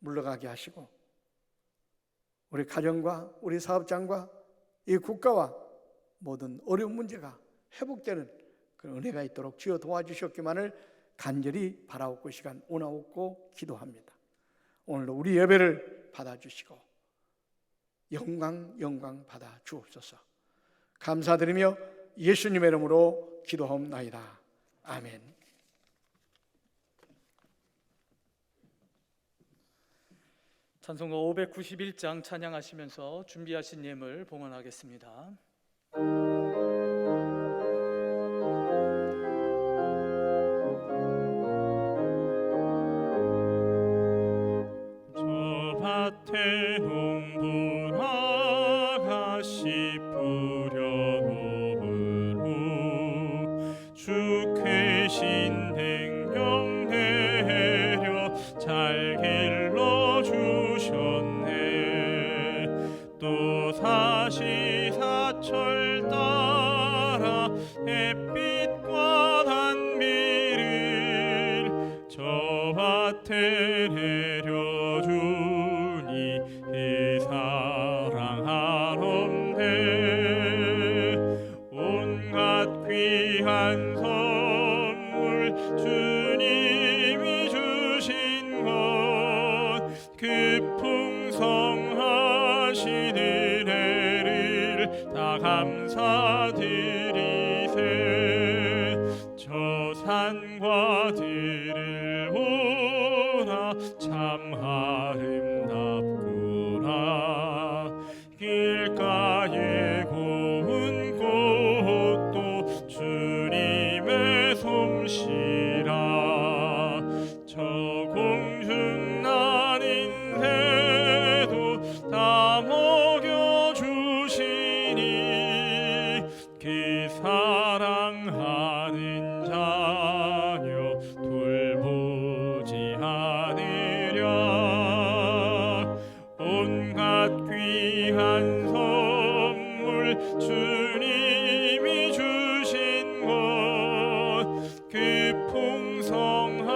물러가게 하시고 우리 가정과 우리 사업장과 이 국가와 모든 어려운 문제가 회복되는 그런 은혜가 있도록 주여 도와주셨기만을 간절히 바라옵고 시간 오나옵고 기도합니다. 오늘도 우리 예배를 받아주시고 영광 받아 주옵소서. 감사드리며 예수님의 이름으로 기도하옵나이다. 아멘. 찬송가 591장 찬양하시면서 준비하신 예물 봉헌하겠습니다. 저 밭에 농부나 가시 뿌려놓은 후 주쾌신 행령 내려 잘 길러주셨네. 또 사시사철 따라 햇빛과 단비를 저 밭에 내려주니 이 사랑하옵네. 온갖 귀한 선물 주님이 주신 것 그 풍성하신 은혜를 다 감사드리세. 저 산과 들을 보라 참 아름답구나. 길가에 고운 꽃도 주님의 솜씨라. 저 공중난 인새도 다 먹여주시니 그 사랑하는 자녀 돌보지 않으랴. 온갖 귀한 선물 주님이 주신 것 그 풍성하신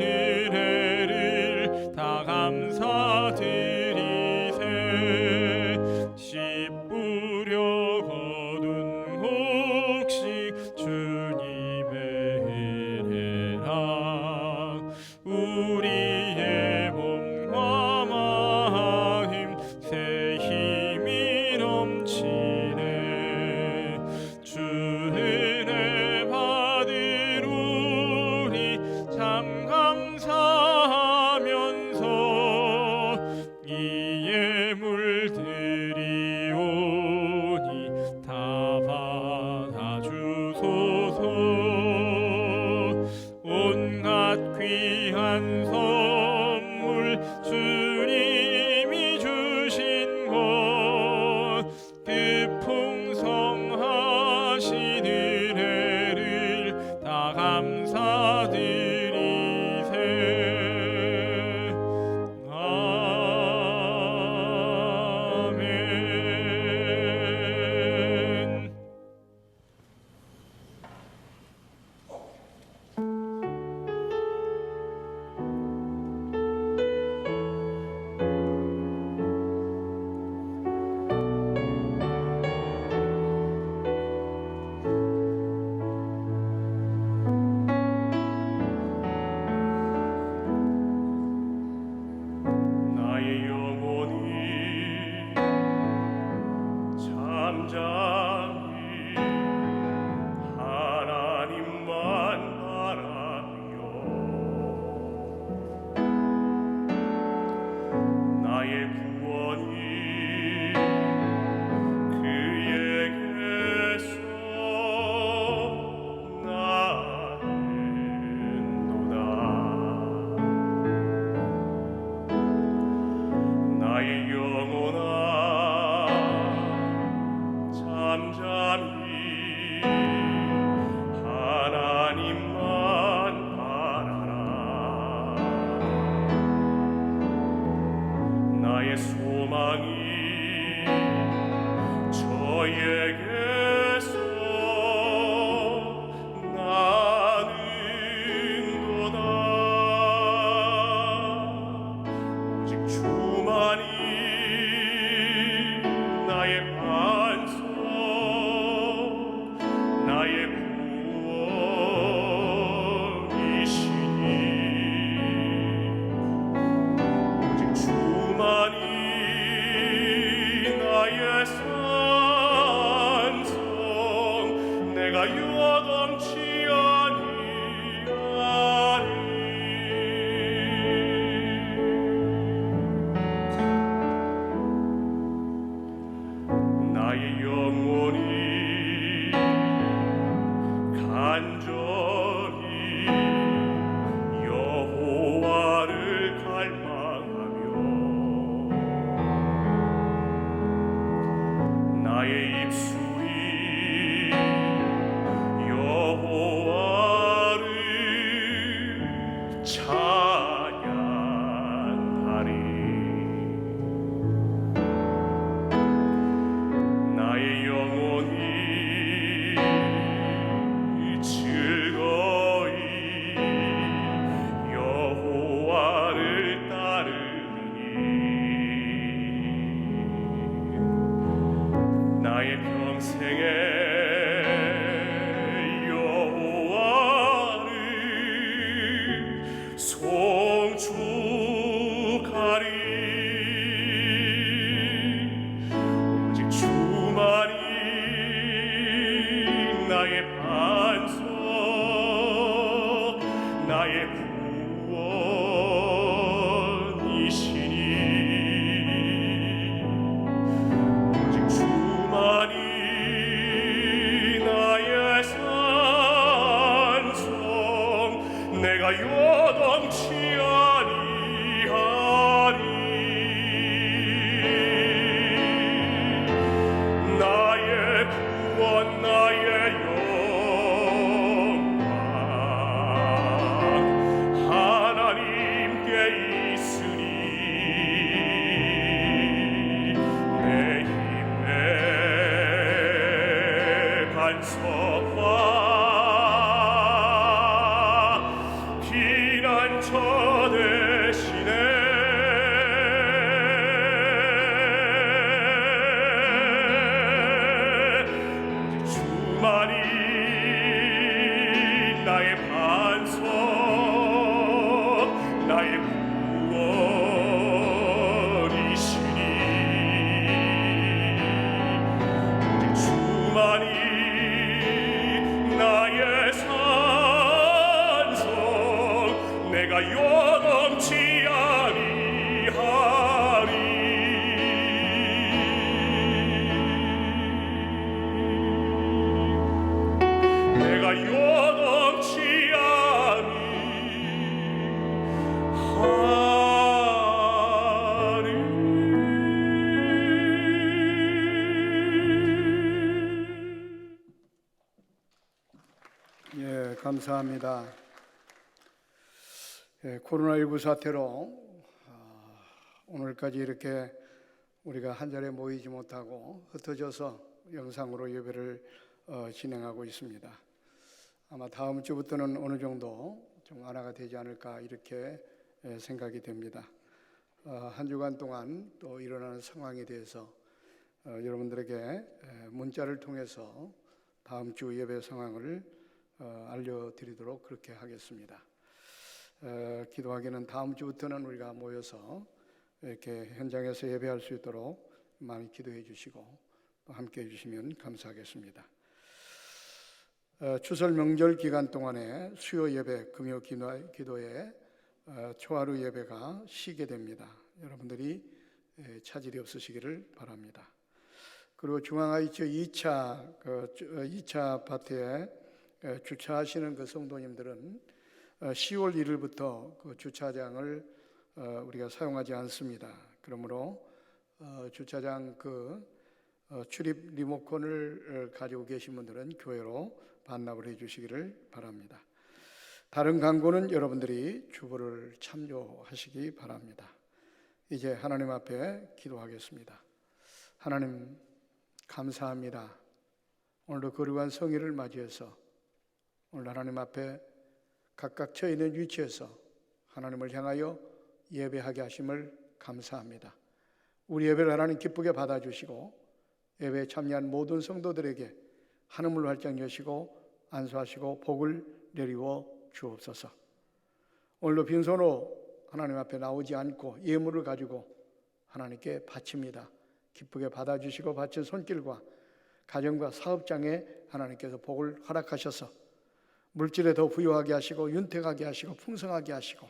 은혜를 다 감사드리세. 씨 뿌려 거둔 곡식 주님의 은혜라. 우리의 몸과 마음 새 힘이 넘치네. 주 은혜 받으리니 참 감사하면서 이 예물 드리오니 다 받아주소서. 온갖 귀한 선물 주님이 주신 것 그 풍성하신 은혜를 다 감사드리세. 아멘. 나의 영혼이 잠잠히 하나님만 바라며 나의 구원이 그에게서 나는도다. 나의 영혼아 잠잠히 하나님만 바라라. 나의 소망이 나의 구원이시니 오직 주만이 나의 산성 내가 요동치 아니하리 나의 구원 나의 영광 하나님께 있으니 내 힘의 반석과 피난처 되시네 주만이 나의 반석 나의 구원이시니 오직 주만이 나의 산성 내가 요동치 아니하리 내가 요동치 아니하리 예, 감사합니다. 예, 코로나19 사태로 오늘까지 이렇게 우리가 한 자리에 모이지 못하고 흩어져서 영상으로 예배를 진행하고 있습니다. 아마 다음 주부터는 어느 정도 좀 완화가 되지 않을까 이렇게 생각이 됩니다. 한 주간 동안 또 일어나는 상황에 대해서 여러분들에게 문자를 통해서 다음 주 예배 상황을 알려드리도록 그렇게 하겠습니다. 기도하기는 다음 주부터는 우리가 모여서 이렇게 현장에서 예배할 수 있도록 많이 기도해 주시고 또 함께 해 주시면 감사하겠습니다. 추설 명절 기간 동안에 수요 예배, 금요 기도에 초하루 예배가 쉬게 됩니다. 여러분들이 차질이 없으시기를 바랍니다. 그리고 중앙아이처 2차 아파트에 주차하시는 그 성도님들은 10월 1일부터 그 주차장을 우리가 사용하지 않습니다. 그러므로 주차장 그 출입 리모컨을 가지고 계신 분들은 교회로 반납을 해주시기를 바랍니다. 다른 광고는 여러분들이 주보를 참조하시기 바랍니다. 이제 하나님 앞에 기도하겠습니다. 하나님 감사합니다. 오늘도 거룩한 성일을 맞이해서 오늘 하나님 앞에 각각 처해 있는 위치에서 하나님을 향하여 예배하게 하심을 감사합니다. 우리 예배를 하나님 기쁘게 받아주시고 예배에 참여한 모든 성도들에게 하늘문을 활짝 여시고 안수하시고 복을 내리워 주옵소서. 오늘도 빈손으로 하나님 앞에 나오지 않고 예물을 가지고 하나님께 바칩니다. 기쁘게 받아주시고 바친 손길과 가정과 사업장에 하나님께서 복을 허락하셔서 물질에 더 부유하게 하시고 윤택하게 하시고 풍성하게 하시고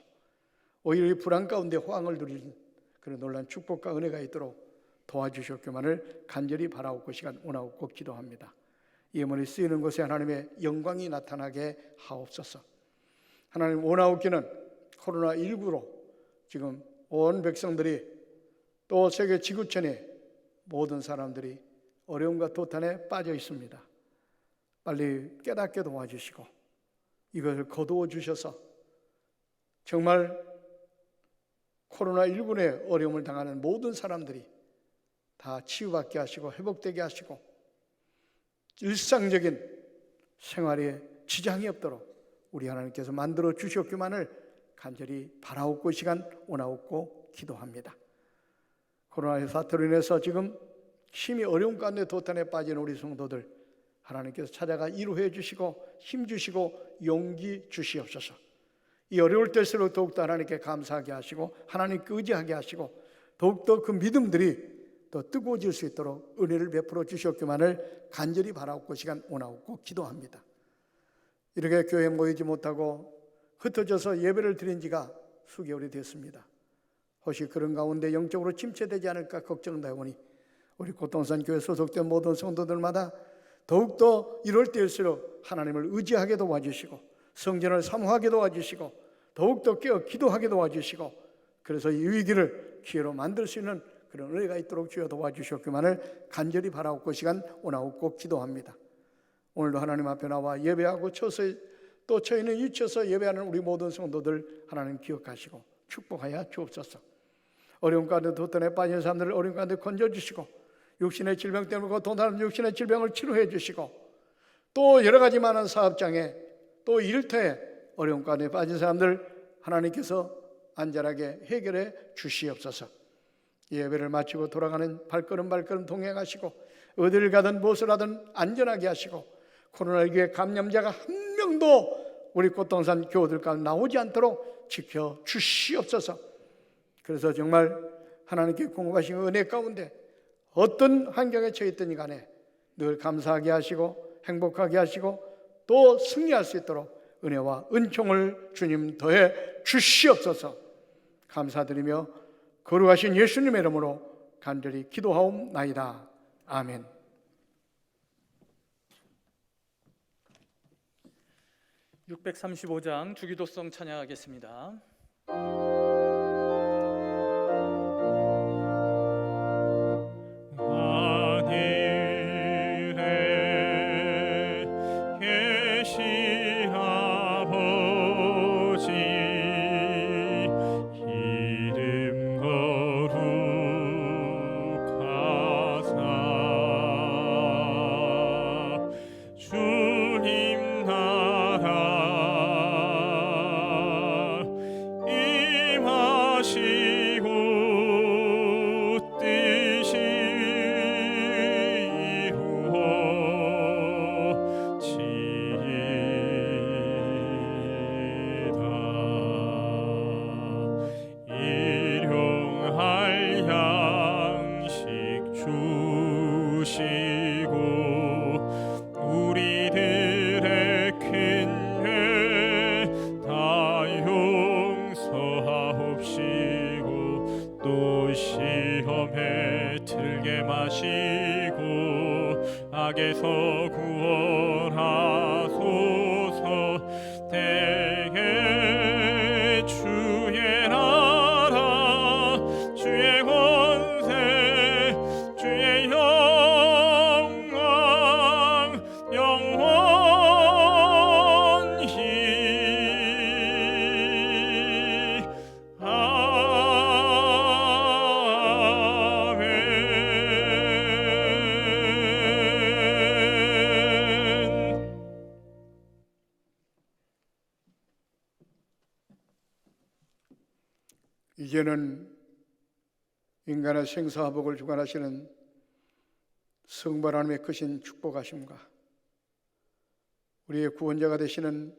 오히려 이 불안 가운데 호황을 누리는 그런 놀라운 축복과 은혜가 있도록 도와주셨기만을 간절히 바라옵고 시간 원하옵고 기도합니다. 예물이 쓰이는 곳에 하나님의 영광이 나타나게 하옵소서. 하나님 원하옵기는 코로나19로 지금 온 백성들이 또 세계 지구촌에 모든 사람들이 어려움과 도탄에 빠져 있습니다. 빨리 깨닫게 도와주시고 이것을 거두어 주셔서 정말 코로나19에 어려움을 당하는 모든 사람들이 다 치유받게 하시고 회복되게 하시고 일상적인 생활에 지장이 없도록 우리 하나님께서 만들어 주셨기만을 간절히 바라옵고 시간 원하옵고 기도합니다. 코로나 사태로 인해서 지금 심히 어려운 가운데 도탄에 빠진 우리 성도들 하나님께서 찾아가 위로해 주시고 힘 주시고 용기 주시옵소서. 이 어려울 때일수록 더욱더 하나님께 감사하게 하시고 하나님께 의지하게 하시고 더욱더 그 믿음들이 더 뜨거워질 수 있도록 은혜를 베풀어 주셨기만을 간절히 바라옵고 시간 원하옵고 기도합니다. 이렇게 교회에 모이지 못하고 흩어져서 예배를 드린 지가 수개월이 됐습니다. 혹시 그런 가운데 영적으로 침체되지 않을까 걱정되오니 우리 고통산 교회 소속된 모든 성도들마다 더욱더 이럴 때일수록 하나님을 의지하게 도와주시고 성전을 사모하게 도와주시고 더욱더 깨어 기도하게 도와주시고 그래서 이 위기를 기회로 만들 수 있는 그런 은혜가 있도록 주여 도와주셨기만을 간절히 바라옵고 그 시간 원하옵고 기도합니다. 오늘도 하나님 앞에 나와 예배하고 또 저희는 유치해서 예배하는 우리 모든 성도들 하나님 기억하시고 축복하여 주옵소서. 어려움 가운데 도전에 빠진 사람들을 어려움 가운데 건져주시고 육신의 질병 때문에 고통하는 육신의 질병을 치료해 주시고 또 여러 가지 많은 사업장에 또 일터에 어려움 가운데 빠진 사람들 하나님께서 안전하게 해결해 주시옵소서. 예배를 마치고 돌아가는 발걸음 동행하시고 어디를 가든 무엇을 하든 안전하게 하시고 코로나19의 감염자가 한 명도 우리 꽃동산 교우들 가운데 나오지 않도록 지켜 주시옵소서. 그래서 정말 하나님께 공급하신 은혜 가운데 어떤 환경에 처해 있든지 간에 늘 감사하게 하시고 행복하게 하시고 또 승리할 수 있도록 은혜와 은총을 주님 더해 주시옵소서. 감사드리며 거룩하신 예수님의 이름으로 간절히 기도하옵나이다. 아멘. (635장) 주기도성 찬양하겠습니다. 악에서 구원하소서. 대개 주의 나라 주의 권세 주의 영광 영원히 이제는 인간의 생사화복을 주관하시는 성부 하나님의 크신 축복하심과 우리의 구원자가 되시는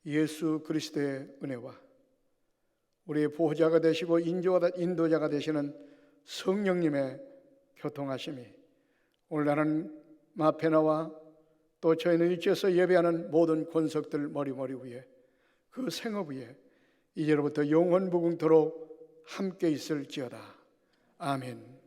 예수 그리스도의 은혜와 우리의 보호자가 되시고 인도자가 되시는 성령님의 교통하심이 오늘 하나님 앞에 나와 또 저희는 일제에서 예배하는 모든 권석들 머리 위에 그 생업 위에 이제로부터 영원무궁토록 함께 있을지어다. 아멘.